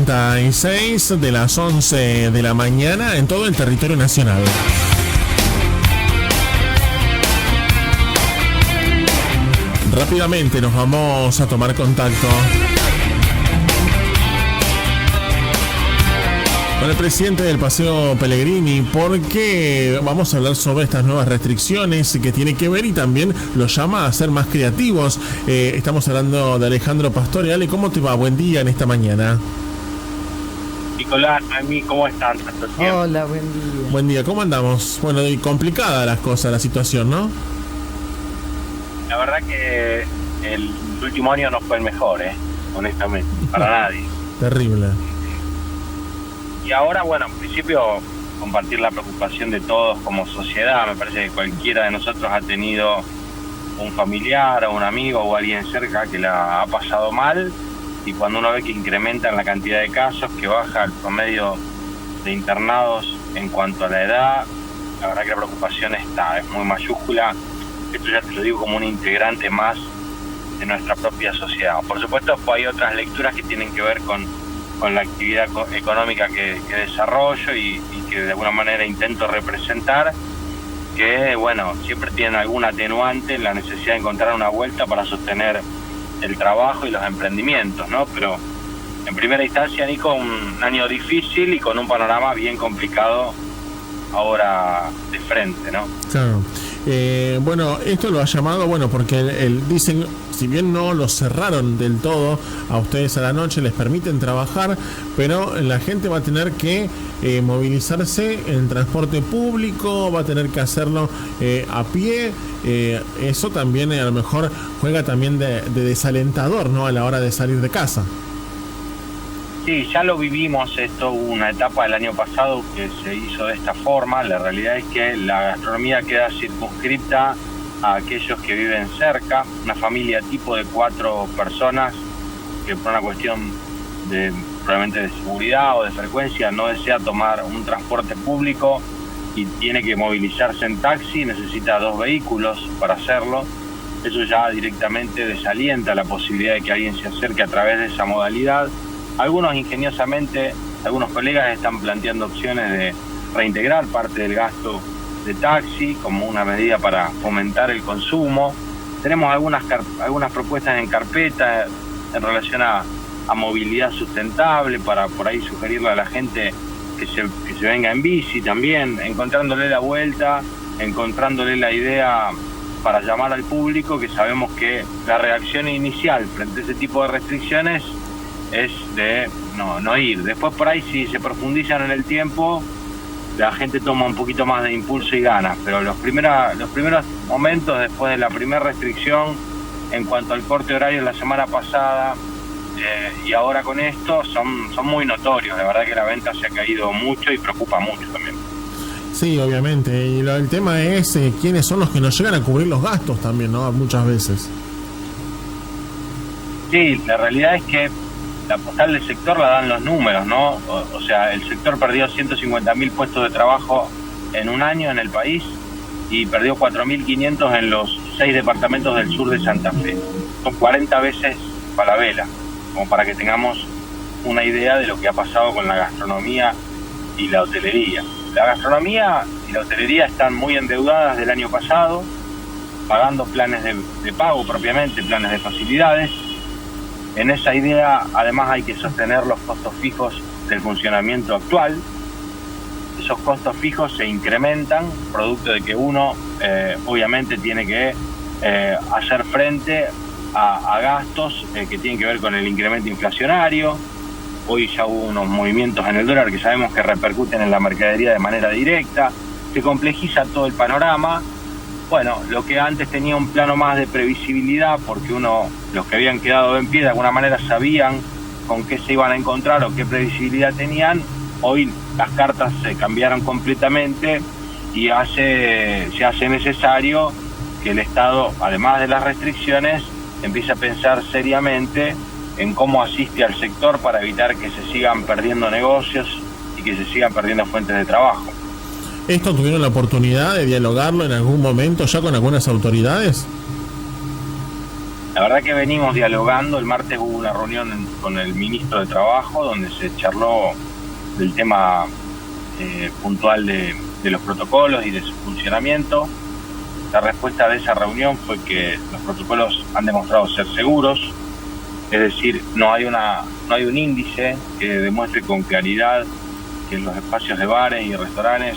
56 de las 11 de la mañana en todo el territorio nacional. Rápidamente nos vamos a tomar contacto con el presidente del Paseo Pellegrini, porque vamos a hablar sobre estas nuevas restricciones que tiene que ver y también los llama a ser más creativos. Estamos hablando de Alejandro Pastoriale. ¿Cómo te va? Buen día en esta mañana. Nicolás, Noemí, ¿cómo están? Hola, buen día. Buen día, ¿cómo andamos? Bueno, y complicada las cosas, la situación, ¿no? La verdad que el último año no fue el mejor, honestamente, para nadie. Terrible. Y ahora, bueno, en principio, compartir la preocupación de todos como sociedad. Me parece que cualquiera de nosotros ha tenido un familiar o un amigo o alguien cerca que la ha pasado mal, y cuando uno ve que incrementan la cantidad de casos, que baja el promedio de internados en cuanto a la edad, la verdad que la preocupación es muy mayúscula. Esto ya te lo digo como un integrante más de nuestra propia sociedad. Por supuesto, pues hay otras lecturas que tienen que ver con la actividad económica que desarrollo y que de alguna manera intento representar, que bueno, siempre tienen algún atenuante en la necesidad de encontrar una vuelta para sostener el trabajo y los emprendimientos, ¿no? Pero en primera instancia, Nico, un año difícil y con un panorama bien complicado ahora de frente, ¿no? Claro. Bueno, esto lo ha llamado, bueno, porque dicen, si bien no lo cerraron del todo a ustedes a la noche, les permiten trabajar, pero la gente va a tener que movilizarse en transporte público, va a tener que hacerlo a pie. Eso también a lo mejor juega también de desalentador, ¿no?, a la hora de salir de casa. Sí, ya lo vivimos esto, una etapa del año pasado que se hizo de esta forma. La realidad es que la gastronomía queda circunscripta a aquellos que viven cerca, una familia tipo de 4 personas que por una cuestión probablemente de seguridad o de frecuencia no desea tomar un transporte público y tiene que movilizarse en taxi, necesita 2 vehículos para hacerlo. Eso ya directamente desalienta la posibilidad de que alguien se acerque a través de esa modalidad. Algunos ingeniosamente, algunos colegas están planteando opciones de reintegrar parte del gasto de taxi como una medida para fomentar el consumo. Tenemos algunas propuestas en carpeta en relación a movilidad sustentable, para por ahí sugerirle a la gente que se venga en bici también, encontrándole la vuelta, encontrándole la idea para llamar al público, que sabemos que la reacción inicial frente a ese tipo de restricciones es de no ir. Después por ahí, si se profundizan en el tiempo, la gente toma un poquito más de impulso y ganas, pero los primeros momentos después de la primera restricción en cuanto al corte horario la semana pasada y ahora con esto son muy notorios. La verdad que la venta se ha caído mucho y preocupa mucho también. Sí, obviamente, y el tema es quiénes son los que nos llegan a cubrir los gastos también, ¿no?, muchas veces. Sí, la realidad es que la postal del sector la dan los números, ¿no? O sea, el sector perdió 150.000 puestos de trabajo en un año en el país y perdió 4.500 en los 6 departamentos del sur de Santa Fe. Son 40 veces Falabella, como para que tengamos una idea de lo que ha pasado con la gastronomía y la hotelería. La gastronomía y la hotelería están muy endeudadas del año pasado, pagando planes de pago propiamente, planes de facilidades. En esa idea, además, hay que sostener los costos fijos del funcionamiento actual. Esos costos fijos se incrementan, producto de que uno, obviamente, tiene que hacer frente a gastos que tienen que ver con el incremento inflacionario. Hoy ya hubo unos movimientos en el dólar que sabemos que repercuten en la mercadería de manera directa. Se complejiza todo el panorama. Bueno, lo que antes tenía un plano más de previsibilidad, porque los que habían quedado en pie de alguna manera sabían con qué se iban a encontrar o qué previsibilidad tenían, hoy las cartas se cambiaron completamente y se hace necesario que el Estado, además de las restricciones, empiece a pensar seriamente en cómo asiste al sector para evitar que se sigan perdiendo negocios y que se sigan perdiendo fuentes de trabajo. ¿Esto tuvieron la oportunidad de dialogarlo en algún momento ya con algunas autoridades? La verdad que venimos dialogando. El martes hubo una reunión con el ministro de Trabajo donde se charló del tema puntual de los protocolos y de su funcionamiento. La respuesta de esa reunión fue que los protocolos han demostrado ser seguros, es decir, no hay un índice que demuestre con claridad que los espacios de bares y restaurantes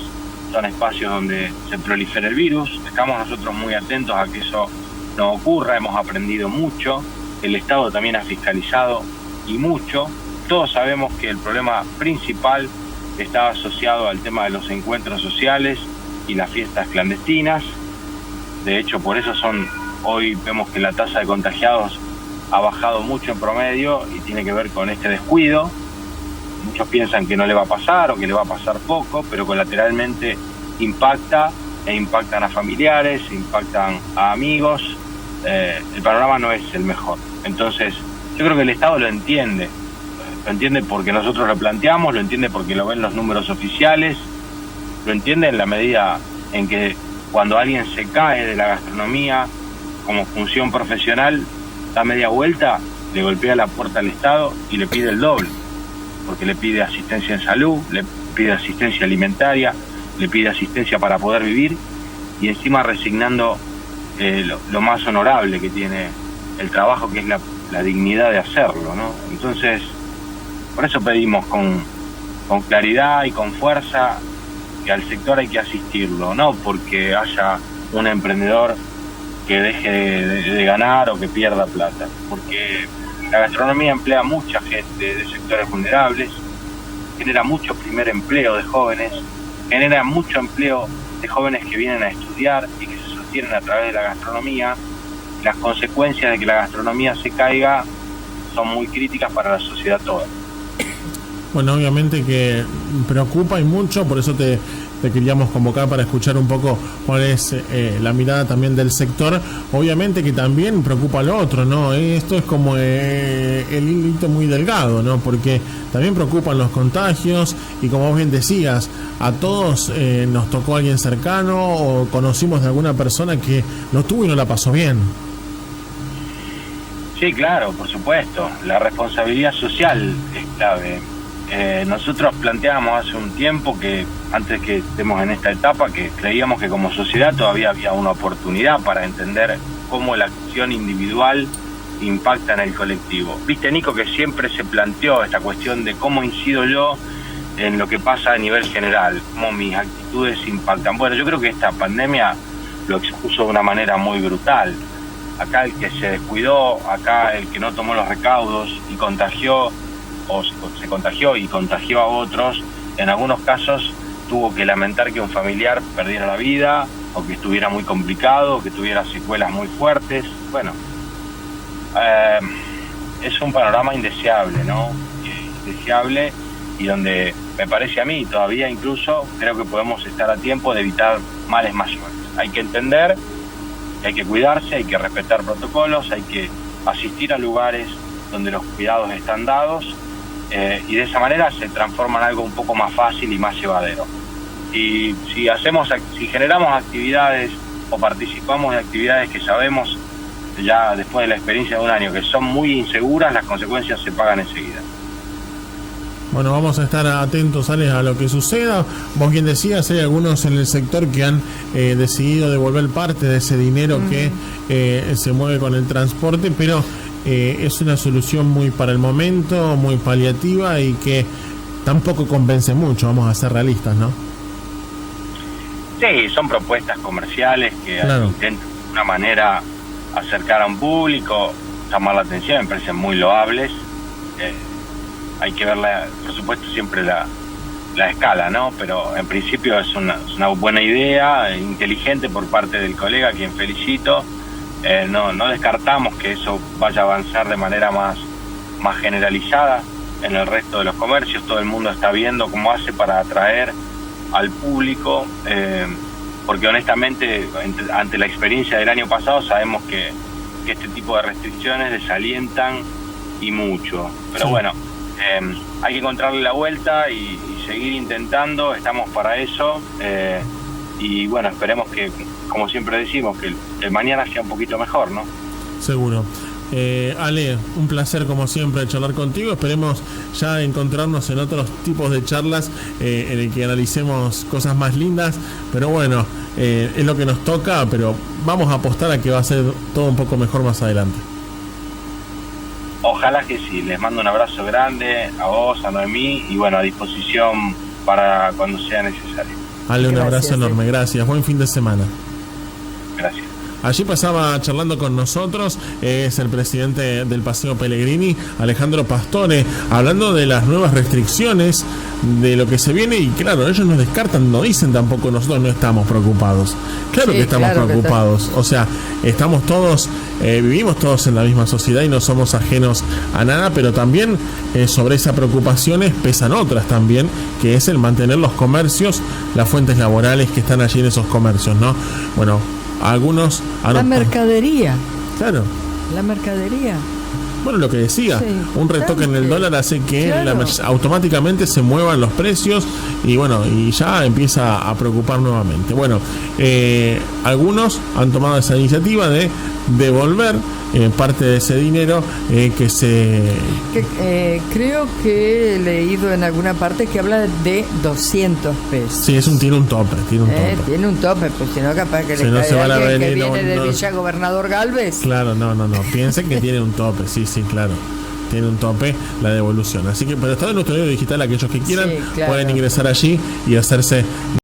son espacios donde se prolifera el virus. Estamos nosotros muy atentos a que eso no ocurra, hemos aprendido mucho, el Estado también ha fiscalizado y mucho. Todos sabemos que el problema principal estaba asociado al tema de los encuentros sociales y las fiestas clandestinas. De hecho, por eso hoy vemos que la tasa de contagiados ha bajado mucho en promedio y tiene que ver con este descuido. Muchos piensan que no le va a pasar o que le va a pasar poco, pero colateralmente impactan a familiares, impactan a amigos. El panorama no es el mejor. Entonces, yo creo que el Estado lo entiende porque nosotros lo planteamos, lo entiende porque lo ven los números oficiales, lo entiende en la medida en que cuando alguien se cae de la gastronomía como función profesional, da media vuelta, le golpea la puerta al Estado y le pide el doble, porque le pide asistencia en salud, le pide asistencia alimentaria, le pide asistencia para poder vivir y encima resignando lo más honorable que tiene el trabajo, que es la dignidad de hacerlo, ¿no? Entonces, por eso pedimos con claridad y con fuerza que al sector hay que asistirlo, no porque haya un emprendedor que deje de ganar o que pierda plata, porque la gastronomía emplea mucha gente de sectores vulnerables, genera mucho primer empleo de jóvenes, genera mucho empleo de jóvenes que vienen a estudiar y que se sostienen a través de la gastronomía. Las consecuencias de que la gastronomía se caiga son muy críticas para la sociedad toda. Bueno, obviamente que preocupa y mucho, por eso te queríamos convocar para escuchar un poco cuál es la mirada también del sector. Obviamente que también preocupa al otro, ¿no? Esto es como el hilito muy delgado, ¿no? Porque también preocupan los contagios y, como vos bien decías, a todos nos tocó alguien cercano o conocimos de alguna persona que lo tuvo y no la pasó bien. Sí, claro, por supuesto. La responsabilidad social es clave. Nosotros planteábamos hace un tiempo que, antes que estemos en esta etapa, que creíamos que como sociedad todavía había una oportunidad para entender cómo la acción individual impacta en el colectivo. Viste, Nico, que siempre se planteó esta cuestión de cómo incido yo en lo que pasa a nivel general, cómo mis actitudes impactan. Bueno, yo creo que esta pandemia lo expuso de una manera muy brutal. Acá el que se descuidó, acá el que no tomó los recaudos y contagió, o se contagió y contagió a otros, en algunos casos tuvo que lamentar que un familiar perdiera la vida, o que estuviera muy complicado, o que tuviera secuelas muy fuertes. Bueno, es un panorama indeseable, ¿no? Indeseable, y donde me parece a mí, todavía incluso, creo que podemos estar a tiempo de evitar males mayores. Hay que entender que hay que cuidarse, hay que respetar protocolos, hay que asistir a lugares donde los cuidados están dados, y de esa manera se transforma en algo un poco más fácil y más llevadero. Y si generamos actividades o participamos de actividades que sabemos ya después de la experiencia de un año que son muy inseguras, las consecuencias se pagan enseguida. Bueno, vamos a estar atentos, Alex, a lo que suceda. Vos bien decías, hay algunos en el sector que han decidido devolver parte de ese dinero que se mueve con el transporte, pero es una solución muy para el momento, muy paliativa y que tampoco convence mucho, vamos a ser realistas, ¿no? Sí, son propuestas comerciales que intentan de una manera acercar a un público, llamar la atención, me parecen muy loables. Hay que ver, por supuesto, siempre la escala, ¿no? Pero en principio es una buena idea, inteligente por parte del colega, a quien felicito. No descartamos que eso vaya a avanzar de manera más generalizada en el resto de los comercios. Todo el mundo está viendo cómo hace para atraer al público, porque honestamente ante la experiencia del año pasado sabemos que este tipo de restricciones desalientan y mucho, pero sí. Bueno, hay que encontrarle la vuelta y seguir intentando, estamos para eso, y bueno, esperemos que, como siempre decimos, que el mañana sea un poquito mejor, ¿no? Seguro. Ale, un placer como siempre charlar contigo. Esperemos ya encontrarnos en otros tipos de charlas en el que analicemos cosas más lindas. Pero bueno, es lo que nos toca, pero vamos a apostar a que va a ser todo un poco mejor más adelante. Ojalá que sí. Les mando un abrazo grande a vos, a Noemí, y bueno, a disposición para cuando sea necesario. Ale, un abrazo enorme. Gracias. Buen fin de semana. Gracias. Allí pasaba charlando con nosotros, es el presidente del Paseo Pellegrini, Alejandro Pastore, hablando de las nuevas restricciones, de lo que se viene, y claro, ellos nos descartan, no dicen tampoco nosotros no estamos preocupados. Claro, sí, que estamos preocupados, o sea, estamos todos, vivimos todos en la misma sociedad y no somos ajenos a nada, pero también sobre esas preocupaciones pesan otras también, que es el mantener los comercios, las fuentes laborales que están allí en esos comercios, ¿no? Bueno, algunos... La mercadería. Claro. La mercadería. Bueno, lo que decía, sí, un retoque en el dólar hace que automáticamente se muevan los precios y bueno, y ya empieza a preocupar nuevamente. Bueno, algunos han tomado esa iniciativa de devolver parte de ese dinero creo que he leído en alguna parte que habla de 200 pesos. Sí, tiene un tope. Tiene un tope, pues si no capaz que le cae a alguien que viene de Villa Gobernador Galvez. Claro, no. Piensen que tiene un tope, sí, claro. Tiene un tope la devolución. Así que, pero está en nuestro medio digital, aquellos que quieran pueden ingresar allí y hacerse